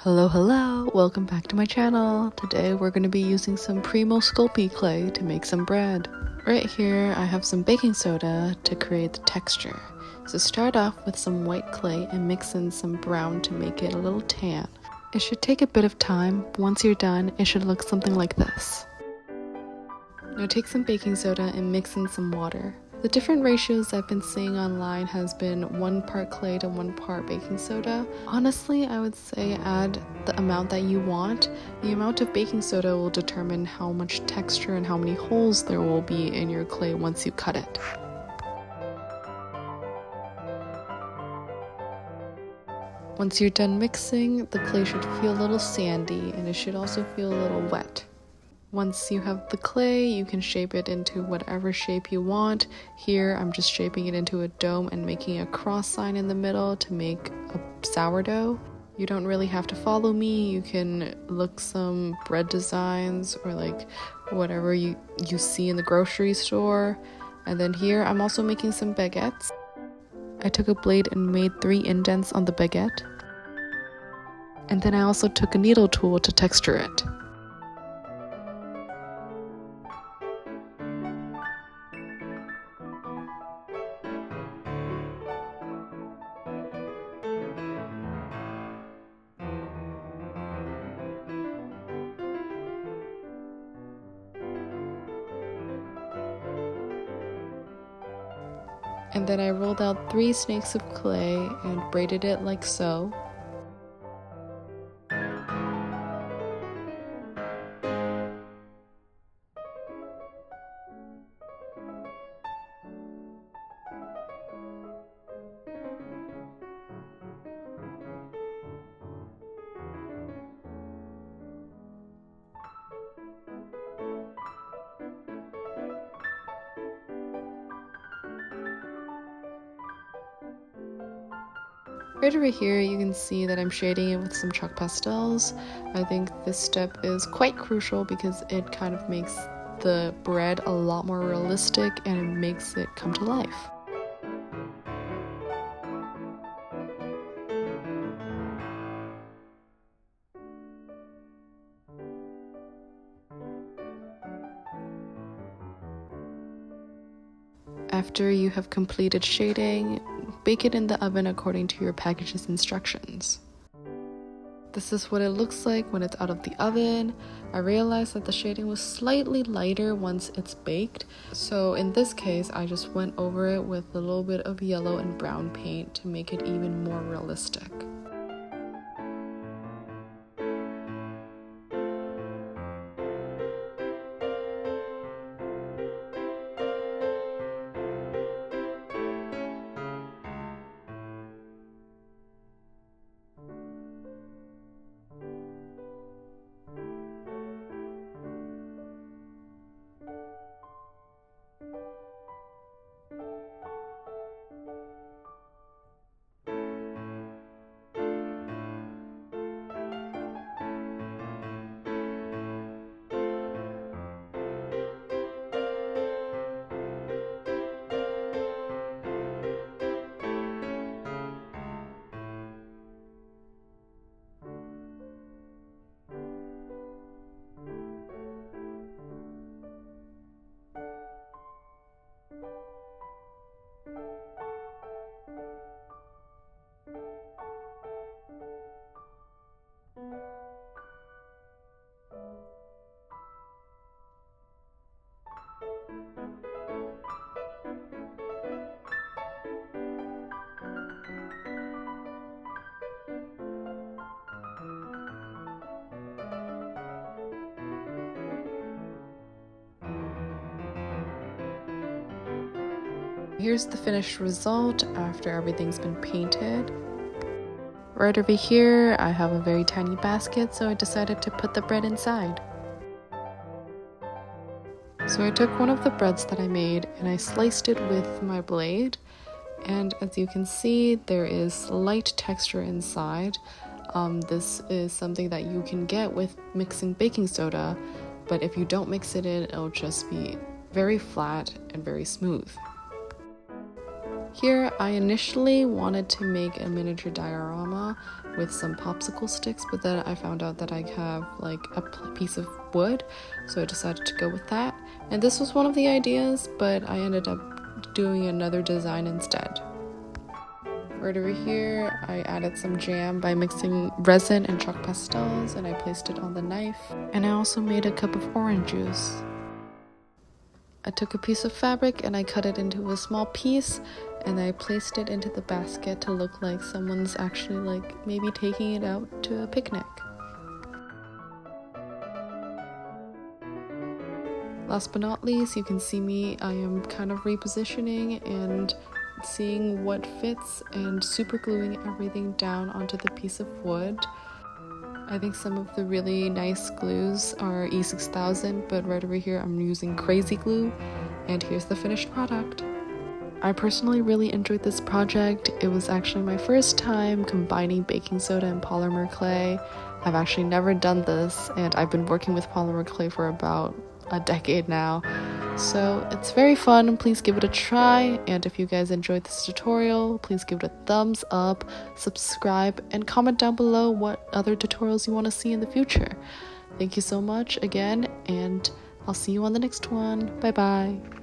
Hello, welcome back to my channel. Today we're going to be using some cremekoii clay to make some bread. Right here I have some baking soda to create the texture. So start off with some white clay and mix in some brown to make it a little tan. It should take a bit of time. Once you're done, it should look something like this. Now take some baking soda and mix in some water. The different ratios I've been seeing online has been 1 part clay to 1 part baking soda. Honestly, I would say add the amount that you want. The amount of baking soda will determine how much texture and how many holes there will be in your clay once you cut it. Once you're done mixing, the clay should feel a little sandy and it should also feel a little wet. Once you have the clay, you can shape it into whatever shape you want. Here, I'm just shaping it into a dome and making a cross sign in the middle to make a sourdough. You don't really have to follow me. You can look some bread designs or like whatever you see in the grocery store. And then here, I'm also making some baguettes. I took a blade and made 3 indents on the baguette. And then I also took a needle tool to texture it. And then I rolled out 3 snakes of clay and braided it like so. Right over here you can see that I'm shading it with some chalk pastels. I think this step is quite crucial because it kind of makes the bread a lot more realistic and it makes it come to life. After you have completed shading, bake it in the oven according to your package's instructions. This is what it looks like when it's out of the oven. I realized that the shading was slightly lighter once it's baked, so in this case I just went over it with a little bit of yellow and brown paint to make it even more realistic. Here's the finished result after everything's been painted. Right over here, I have a very tiny basket, so I decided to put the bread inside. So I took one of the breads that I made and I sliced it with my blade. And as you can see, there is slight texture inside. This is something that you can get with mixing baking soda, but if you don't mix it in, it'll just be very flat and very smooth. Here, I initially wanted to make a miniature diorama with some popsicle sticks, but then I found out that I have like a piece of wood, so I decided to go with that. And this was one of the ideas, but I ended up doing another design instead. Right over here, I added some jam by mixing resin and chalk pastels, and I placed it on the knife. And I also made a cup of orange juice. I took a piece of fabric and I cut it into a small piece, and I placed it into the basket to look like someone's actually like maybe taking it out to a picnic. Last but not least, you can see me, I am kind of repositioning and seeing what fits and super gluing everything down onto the piece of wood. I think some of the really nice glues are E6000, but right over here I'm using crazy glue, and here's the finished product. I personally really enjoyed this project. It was actually my first time combining baking soda and polymer clay. I've actually never done this, and I've been working with polymer clay for about a decade now. So it's very fun. Please give it a try, and if you guys enjoyed this tutorial, please give it a thumbs up, subscribe, and comment down below what other tutorials you want to see in the future. Thank you so much again, and I'll see you on the next one. Bye bye.